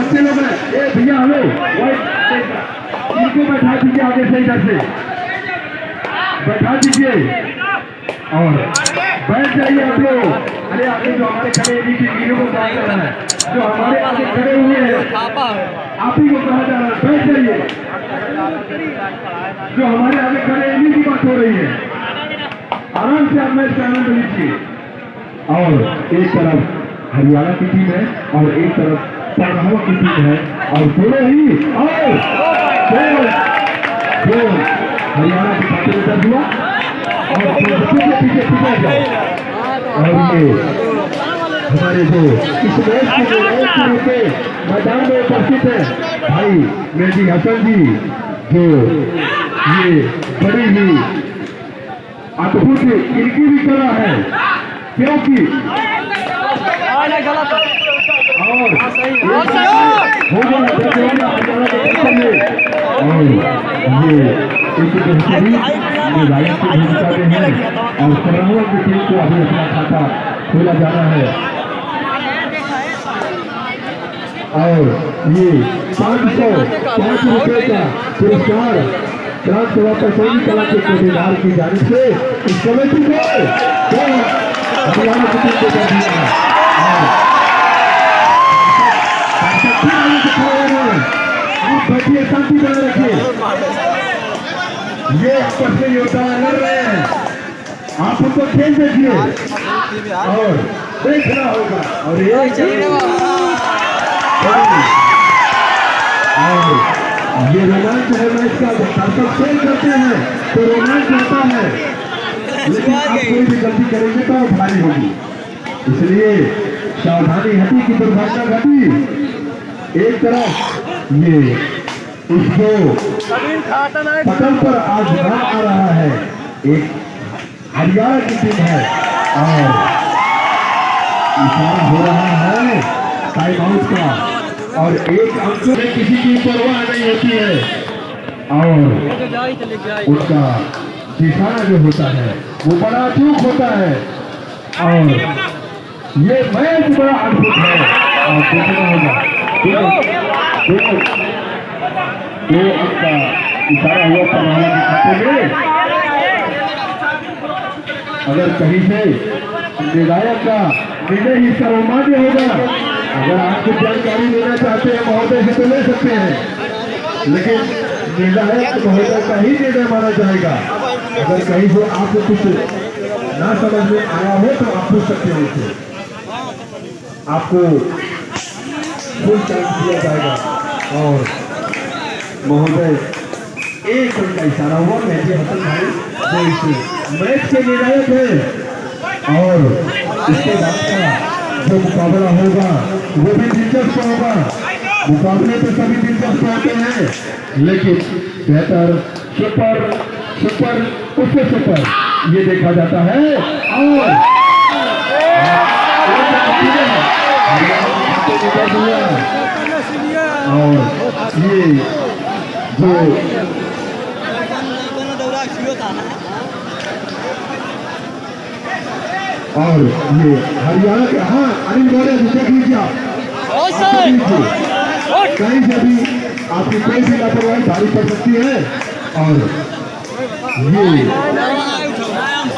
बच्चे लोग हैं, ए भैया हेलो, इनको बैठा दीजिए आगे से, इधर से बैठा दीजिए और बैठ जाइए आप लोग। अरे आगे जो हमारे खड़े की वीडियो को कहा जा रहा है, जो हमारे आगे खड़े हुए हैं आप ही को कहा जा रहा है, बैठ जाइए। जो हमारे आगे खड़े इन्हीं की बात हो रही है, आराम से आप मैच का आनंद लीजिए। और एक तरफ हरियाणा की टीम है और एक तरफ पड़ावा की टीम है और दोनों ही और हरियाणा की खाते में दर्ज हुआ और पीछे पीछे जाए। और ये हमारे जो इस मैच के मैदान में उपस्थित है भाई मेहदी हसन जी, जो ये बड़ी ही अद्भुत इनकी भी कला है, क्योंकि और ये एक बेहतरीन निभाने की भूमिका में है और पराहुआ की टीम को अभी अपना खाता खोला जाना है। और ये 505 रुपए का पुरस्कार ग्राम सभा पर सभी कला के कोटेदार की जानिब से इस कमेटी को हरियाणा की टीम को कर दिया है। आप बैठिए, शांति बनाए रखिए। ये आपस में योद्धा लड़ रहे हैं, आप उनको खेल देखिए और देखना होगा। और ये रोमांच है मैच का, दर्शक खेल करते हैं तो रोमांच होता है, लेकिन आप कोई भी गलती करेंगे तो भारी होगी, इसलिए सावधानी हटी की दुर्घटना घटी। एक तरफ ये इसको पटल पर आज नाम आ रहा है, एक हरियाणा की टीम है और इशारा हो रहा है टाइम आउट का और एक अंक में किसी की परवाह नहीं होती है और उनका निशाना जो होता है वो बड़ा चूक होता है और ये मैच बड़ा अद्भुत है और देखना होगा। दो अंक का इशारा हुआ पराहुआ के खाते में। अगर कहीं से निर्णायक का निर्णय ही सर्वमान्य होगा, अगर आप कुछ जानकारी लेना चाहते हैं महोदय से तो ले सकते हैं, लेकिन निर्णायक महोदय का ही निर्णय माना जाएगा। अगर कहीं से आपको कुछ ना समझ में आया हो तो आप पूछ सकते हैं उसे, आपको फुल चांस दिया जाएगा। और महोदय एक रन का इशारा हुआ, मेहदी हसन भाई जो इस मैच के निर्णायक है और इसके बाद का जो मुकाबला होगा वो भी दिलचस्प होगा। मुकाबले तो सभी दिलचस्प होते हैं, लेकिन बेहतर सुपर सुपर उससे सुपर ये देखा जाता है। और ये जो और ये हरियाणा के, हाँ अनिल मौर्य देख लीजिए आप, कहीं से भी आपकी कोई भी लापरवाही भारी पड़ सकती है। और ये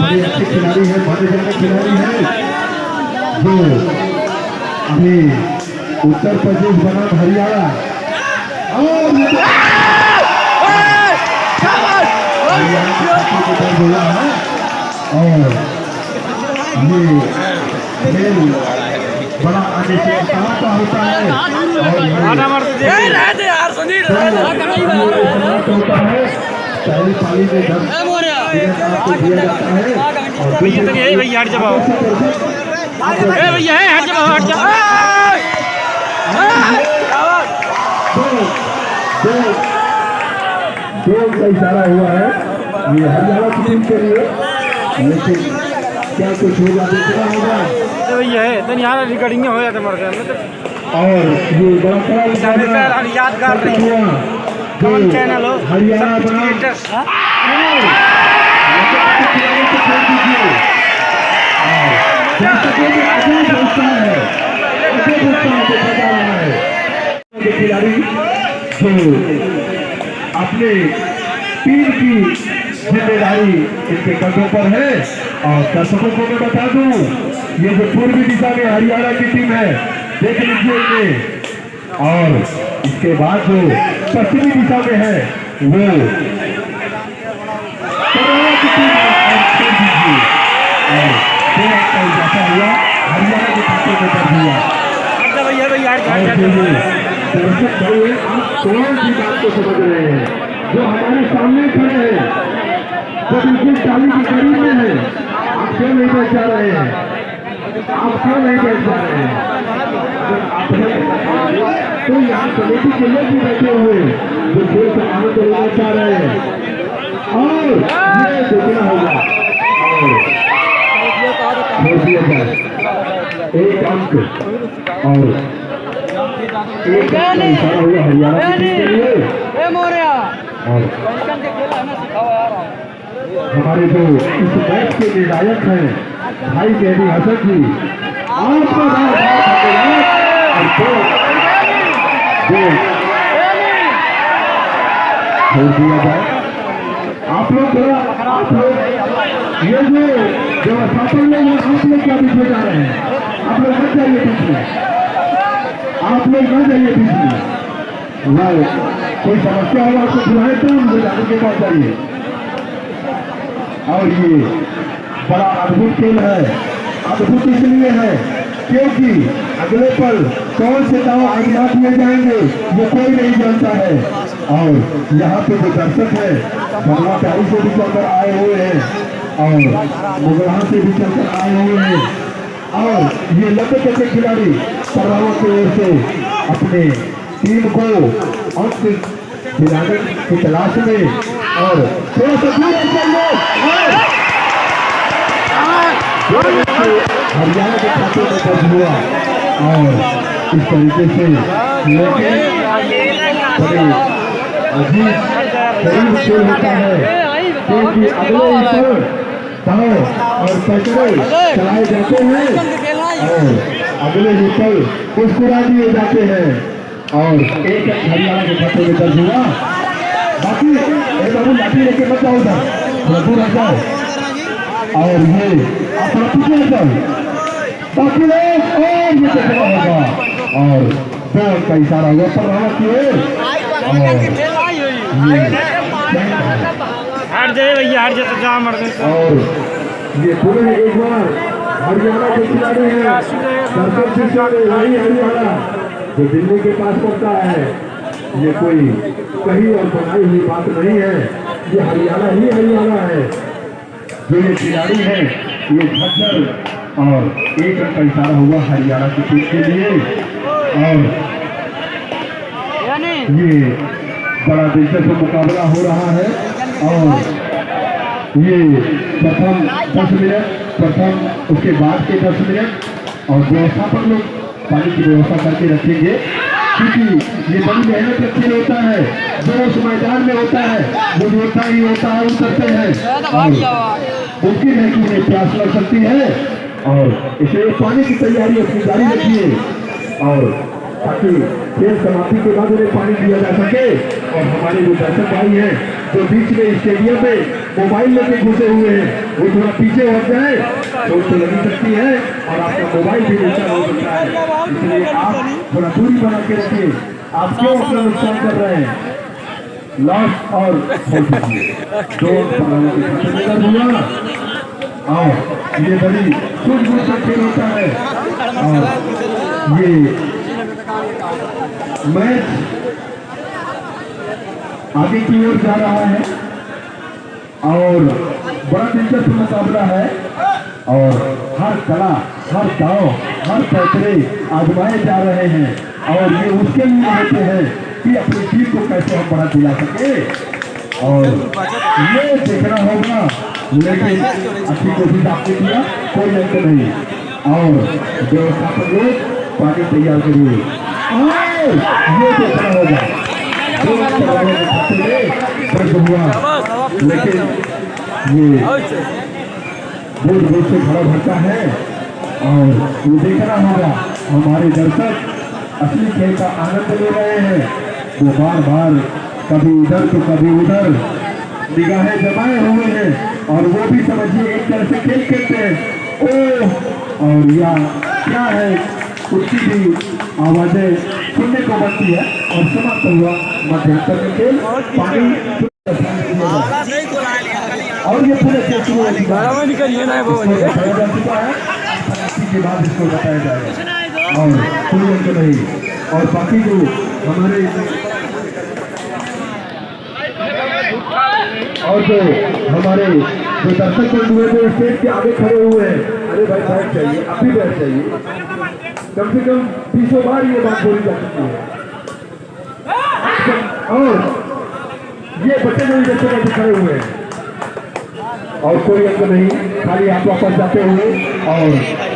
बड़े अच्छे खिलाड़ी है, माने जाने खिलाड़ी है जो अभी उत्तर प्रदेश बनाम हरियाणा और हरियाणा के दर्ज हुआ है। और ये खेल बड़ा आगे से समाप्त होता है और होता है। पहली पाली में 10 आपको दिया जाता है और भैया हट जाओ, भैया हट जाओ, हट जाओ। दो का इशारा हुआ है ये हरियाणा की टीम के लिए, लेकिन क्या कुछ होगा देखना होगा। भैया है तो यहाँ रिकॉर्डिंग हो जाता मर गया और ये बड़ा यादगार कौन चैनल हो हरियाणा खिलाड़ी जो अपने टीम की जिम्मेदारी इनके कंधों पर है। और दर्शकों को मैं बता दूं, ये जो पूर्वी दिशा में हरियाणा की टीम है देख लीजिए इन्हें, और इसके बाद जो पश्चिमी दिशा में है वो की टीम है। और इजाफा हुआ हरियाणा के खाते में दर्ज हुआ। अच्छा भैया भैया दर्शक भाई आप कौन सी बात को समझ रहे हैं? जो हमारे सामने खड़े हैं, जो बिल्कुल टाली के करीब में है, आप क्यों नहीं पहचान रहे हैं? आप क्यों नहीं पहचान रहे हैं? तो यहाँ कमेटी के लोग भी बैठे हुए जो खेल का आनंद लेना चाह रहे हैं, और ये देखना होगा और दिया जाए एक अंक और एक अंक इशारा हुआ हरियाणा की टीम के लिए। और हमारे जो इस मैच के निर्णायक हैं भाई मेहदी हसन जी, आपका छोड़ दिया जाए। आप लोग ये जो व्यवस्थापन लोग हैं, आप लोग क्या पीछे जा रहे हैं? आप लोग मत जाइए पीछे, आप लोग न जाइए पीछे। कोई समस्या होगा आपको बुलाए तो मुझे जाने के पास जाइए। और ये बड़ा अद्भुत खेल है, अद्भुत इसलिए है क्योंकि अगले पल कौन से दाव आजमा दिए जाएंगे वो कोई नहीं जानता है। और यहाँ पे जो दर्शक है बंगला टाई से भी चलकर आए हुए हैं और मुगलहा से भी चलकर आए हुए हैं, और ये लंबे के खिलाड़ी सरावा की ओर से अपने टीम को अंक दिलाने की तलाश में और थोड़ा सा हरियाणा के खाते में दर्ज हुआ। और इस तरीके से अजीब करीब खेल होता है क्योंकि अगले दाव और पैकड़े चलाए जाते हैं और अगले ही पल मुस्कुरा दिए जाते हैं। और एक हरियाणा के खाते में दर्ज हुआ। बाकी बाबू लाठी लेके मत जाओ उधर, थोड़ा दूर हट जाओ। और ये अपना पीछे हट जाओ, बाकी लोग और ये देखना होगा। और दौड़ का इशारा हुआ पर रहा की ओर, हट जाए भैया, हट जाए तो जा मर गए। और ये पूरे एक बार हरियाणा के खिलाड़ी हैं, दर्शक से वही हरियाणा जो दिल्ली के पास पड़ता है। ये कोई कहीं और बनाई हुई बात नहीं है, ये हरियाणा ही हरियाणा है। जो ये खिलाड़ी है ये झज्जर और एक रन का इशारा हुआ हरियाणा की टीम के लिए। और ये बड़ा दिलचस्प मुकाबला हो रहा है। और ये प्रथम 10 मिनट, प्रथम उसके बाद के 10 मिनट और व्यवस्थापक लोग पानी की व्यवस्था करके रखेंगे क्योंकि ये बड़ी मेहनत का खेल होता है। जो उस मैदान में होता है वो होता ही होता है, उतरते हैं मुमकिन है कि उन्हें प्यास लग सकती है और इसलिए पानी की तैयारी अपनी जारी रखिए और ताकि खेल समाप्ति के बाद उन्हें पानी दिया जा सके। और हमारे जो दर्शक भाई हैं जो बीच में स्टेडियम में मोबाइल लेके घुसे हुए हैं वो थोड़ा पीछे हट जाए, चोट तो लगी सकती है और आपका मोबाइल भी नुकसान हो सकता है, इसलिए आप थोड़ा दूरी बना के रखिए। आप क्यों अपना नुकसान कर रहे हैं? लॉस और जो हुआ और ये बड़ी सूझबूझ से खेल होता है। और ये मैच आगे की ओर जा रहा है और बड़ा दिलचस्प मुकाबला है और हर कला, हर दाव, हर पैतरे आजमाए जा रहे हैं और ये उसके लिए होते हैं कि अपनी टीम को कैसे हम बढ़ा दिला सके। और ये देखना होगा, लेकिन अच्छी कोशिश आपने किया, कोई अंक नहीं। और व्यवस्थापक लोग पानी तैयार करिए और ये देखना होगा हुआ, लेकिन ये बहुत दूर से खड़ा भरता है और ये देखना होगा हमारे दर्शक असली खेल का आनंद ले रहे हैं, वो बार बार कभी इधर तो कभी उधर निगाहें जमाए हुए हैं, और वो भी समझिए एक तरह से खेल खेलते हैं। ओह, और या क्या है, उसकी भी आवाजें सुनने को बनती है। और समाप्त हुआ मध्यांतर में खेल। पानी और ये पूरे खेल शुरू हो चुका है, के बाद इसको बताया जाएगा और कोई अंक नहीं। और बाकी जो हमारे जो दर्शक बंधु हैं जो स्टेज के आगे खड़े हुए हैं, अरे भाई बैठ जाइए, आप भी बैठ जाइए। कम से कम 20 बार ये बात बोली जा सकती है। और ये बच्चे जो इधर से खड़े हुए हैं और कोई अंक नहीं, खाली आप वापस जाते हुए। और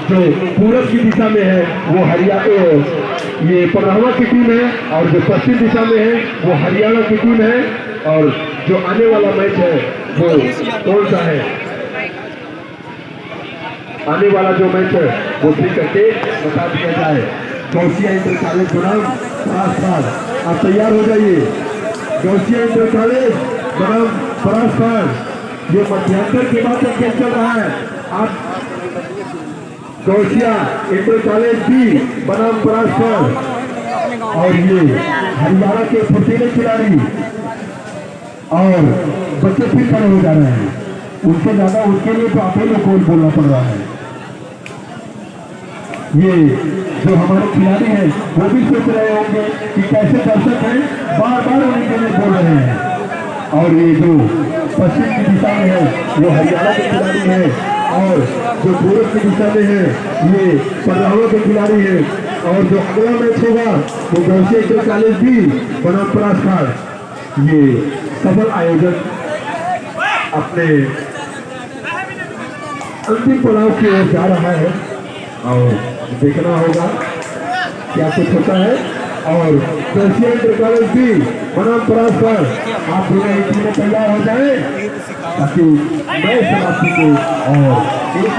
जो पूरब की दिशा में है वो हरियाणा, ये पन्नावा की टीम है, और जो पश्चिम दिशा में है वो हरियाणा की टीम है। और जो आने वाला मैच है वो कौन सा है, आने वाला जो मैच है वो भी करके बता दिया जाए। गौसिया इंटर कॉलेज बनाम परासपाड़, आप तैयार हो जाइए। गौसिया इंटर कॉलेज बनाम परासपाड़, ये मध्यांतर के बाद खेल चल रहा है। आप गौसिया इंटर कॉलेज भी बनाम परासपाड़, और ये हरियाणा के फुर्तीले खिलाड़ी और बच्चे फिर खड़े हो जा रहे हैं। उनसे ज्यादा उनके लिए तो आप ही लोग को बोलना पड़ रहा है। ये जो हमारे खिलाड़ी हैं वो भी सोच रहे होंगे कि कैसे दर्शक हैं, बार बार उनके लिए बोल रहे हैं। और ये जो पश्चिम की दिशा में है वो हरियाणा के खिलाड़ी हैं, और जो पूर्व की दिशा में है ये पन्नावा के खिलाड़ी हैं। और जो अगला मैच होगा वो गौसिया इंटर कॉलेज भी बनाम परासपाड़। ये सफल आयोजन अपने अंतिम पड़ाव की ओर जा रहा है, और देखना होगा क्या कुछ होता है। और गौसिया इंटर कॉलेज भी बनाम परासपाड़, आप दोनों एक टीमें तैयार हो जाए ताकि नए समाप्ति को। और एक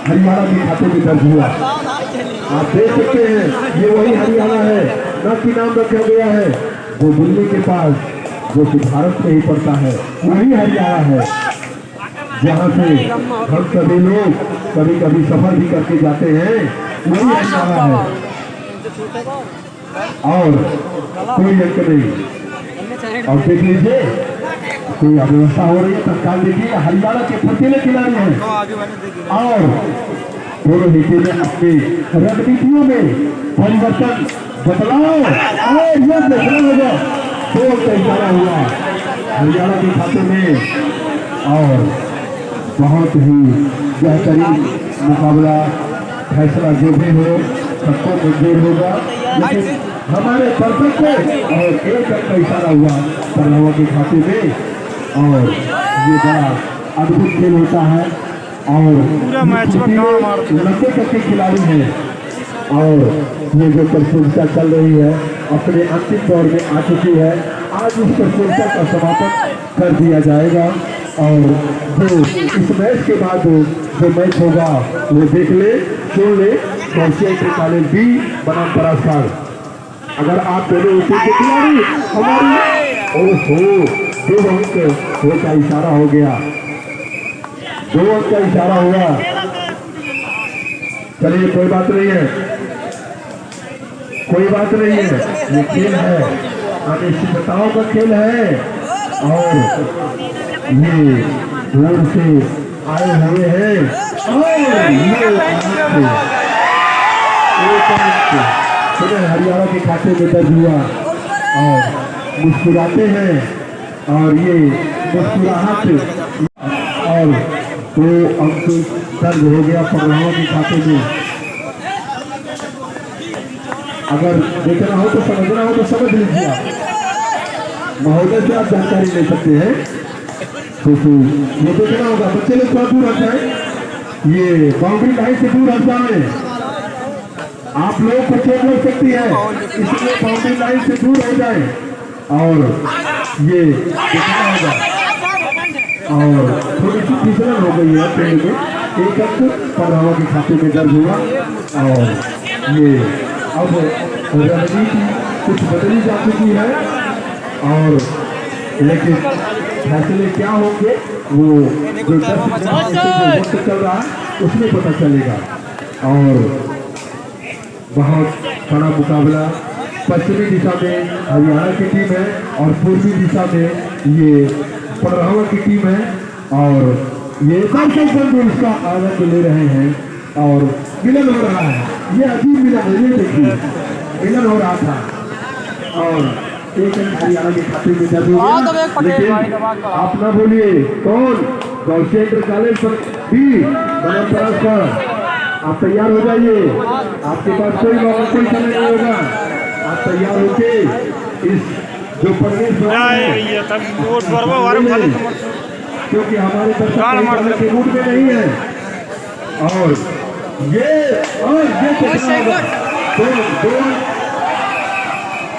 हरियाणा के खाते में दर्ज हुआ, आप देख सकते हैं ये वही हरियाणा है, न कि नाम रखा गया है। वो दिल्ली के पास जो कि भारत में ही पड़ता है वही हरियाणा है, जहाँ से हम सभी लोग कभी कभी सफर भी करके जाते हैं, वही हरियाणा है। और कोई अंक नहीं। और देख लीजिए कोई अव्यवस्था हो रही है, तत्काल देखिए हरियाणा के फुर्तीले खिलाड़ी हैं, और दोनों ही टीमें अपनी रणनीतियों में परिवर्तन बदलाव और यह देखना होगा। दो अंक इशारा हुआ हरियाणा के खाते में, और बहुत ही बेहतरीन मुकाबला, फैसला जो भी हो सबको मंजूर होगा। लेकिन हमारे दर्शक को और एक अंक का इशारा हुआ पन्नावा के खाते में, और ये बड़ा अद्भुत खेल होता है। और 90 तक के खिलाड़ी हैं, और ये जो प्रतियोगिता चल रही है अपने अंतिम दौर में आ चुकी है। आज इस प्रतियोगिता का समापन कर दिया जाएगा, और जो इस मैच के बाद जो मैच होगा वो देख ले, सुन ले। गौसिया इंटर कॉलेज भी बनाम परासपाड़, अगर आप दोनों ऊपर के खिलाड़ी हमारी, ओहो 2 अंक का इशारा हो गया, 2 अंक का इशारा हुआ। चलिए कोई बात नहीं है, कोई बात नहीं है, ये खेल है, अनिश्चितताओं का खेल है। और ये दूर से आए हुए हैं, और ये हरियाणा के खाते में दर्ज हुआ, और मुस्कुराते हैं, और ये मुस्कुराहट, और 2 अंक दर्ज हो गया पन्नावा के खाते में। अगर देखना हो तो समझना हो तो समझ लीजिए, महोदय से आप जानकारी ले सकते हैं। तो ये देखना होगा, बच्चे लोग थोड़ा दूर हट जाए, ये बाउंड्री लाइन से दूर हट जाए, आप लोग को चोट लग सकती है, इसलिए बाउंड्री लाइन से दूर हो जाए। और ये देखना होगा, और थोड़ी सी फिसलन हो गई है पेड़ में, एक अंक पन्नावा के खाते में दर्ज हुआ। और ये अब रणनीति कुछ बदली जा चुकी है और लेकिन फैसले क्या होंगे वो जो 10 वक्त चल रहा है उसमें पता चलेगा। और बहुत बड़ा मुकाबला पश्चिमी दिशा में हरियाणा की टीम है और पूर्वी दिशा में ये पड़रावा की टीम है और ये दर्शक बंधु इसका आनंद ले रहे हैं और मिलन हो रहा है। ये अजीब मिलन है, ये देखिए मिलन हो रहा था और एक हरियाणा के खाते में दर्ज हो गया। लेकिन आप ना बोलिए कौन गौसेंद्र कॉलेज पर भी बनम पर आप तैयार हो जाइए, आपके पास कोई मौका कोई समय नहीं होगा। आप तैयार होके इस जो परवेश क्योंकि हमारे दर्शक के मूड में नहीं है और ये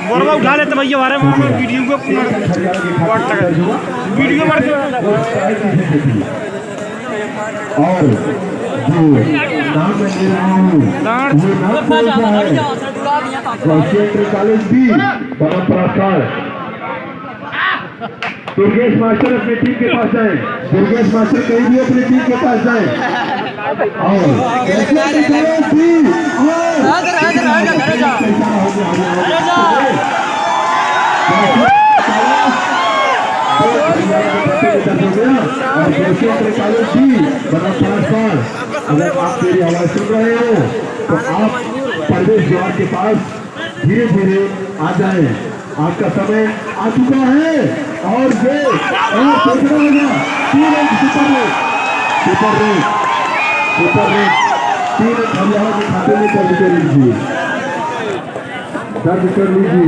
बोरवा उठा लेते भैया हमारे वीडियो को वीडियो और जो नाम मैं ले रहा हूँ वो नाम कौन सा है? गौसेंद्र कॉलेज भी बनम पुरस्कार। दुर्गेश मास्टर अपनी टीम के पास जाए, दुर्गेश मास्टर कहीं भी अपनी टीम के पास जाए और अगर आप मेरी आवाज सुन रहे हो तो आप प्रवेश द्वार के पास धीरे धीरे आ जाए। आपका समय आ चुका है और ये सोचना होगा 3 अंक सुपर रेट 3 अंक हरियाणा के खाते में दर्ज कर लीजिए, दर्ज कर लीजिए।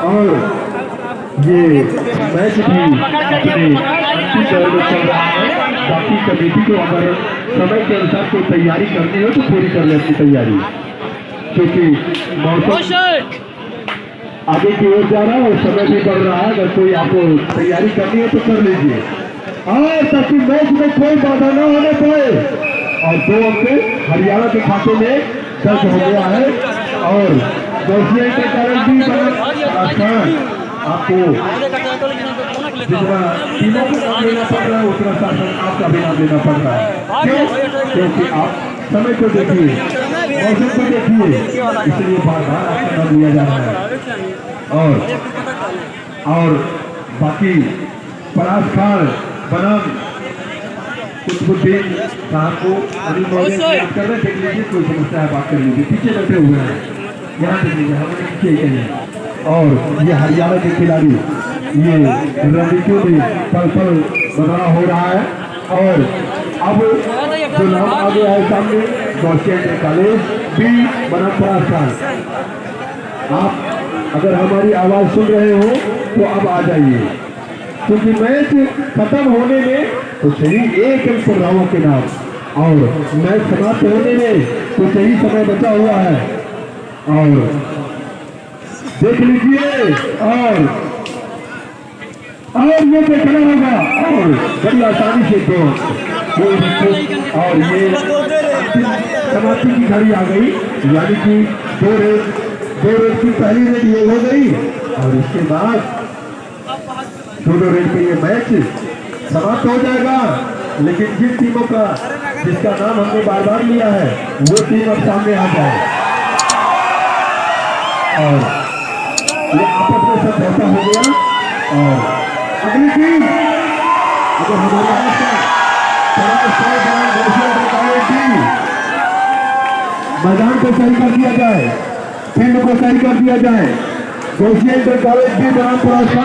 और ये मैच भी अपने अंतिम दौर में चल रहा है। बाकी कमेटी को अगर समय के अनुसार कोई तैयारी करनी हो तो पूरी कर ले अपनी तैयारी, क्योंकि मौसम आगे की ओर जा रहा है और समय भी बढ़ रहा है। अगर कोई आपको तैयारी करनी है तो कर लीजिए और ताकि मैच में कोई बाधा न होने पाए। और 2 अंक हरियाणा के खाते में दर्ज हो गया है और गौसिया के कारण भी आपको जितना टीमों को नाम लेना पड़ रहा है उतना शासन आपका भी नाम लेना पड़ रहा है। क्यों? क्योंकि आप समय को देखिए, मौसम को देखिए, इसलिए बार बार आपका नाम लिया जा रहा है। और बाकी परास खान बनम कुतुबुद्दीन साहब को अभी बात कर रहे हैं, देख लीजिए कोई समस्या है बात कर लीजिए। पीछे बैठे हुए हैं, यहाँ देख लीजिए, हमारे पीछे कहीं। और ये हरियाणा के खिलाड़ी ये रणनीतियों में पल पल बदलाव हो रहा है और अब जो नाम आ गया है सामने गौसेंद्र कॉलेज भी बनम पुरस्कार। आप अगर हमारी आवाज सुन रहे हो तो अब आ जाइए, क्योंकि मैच खत्म होने में तो सही 1 अंक पड़रावा के नाम और मैच समाप्त होने में तो सही समय बचा हुआ है। और देख लीजिए और ये देखना होगा और बड़ी आसानी से 2 और ये समाप्ति की घड़ी आ गई, यानी कि 2 रेड की पहली रेड ये हो गई और इसके बाद 2 रेड पे ये मैच समाप्त हो जाएगा। लेकिन जिन टीमों का जिसका नाम हमने बार बार लिया है वो टीम अब सामने आ जाए और ये आपस में सब ऐसा हो गया। और अगली टीम अगर हमारे मैदान को सही कर दिया जाए, फील्ड को सही कर दिया जाए, गौसिया इंटर कॉलेज भी बनम पुरस्कार।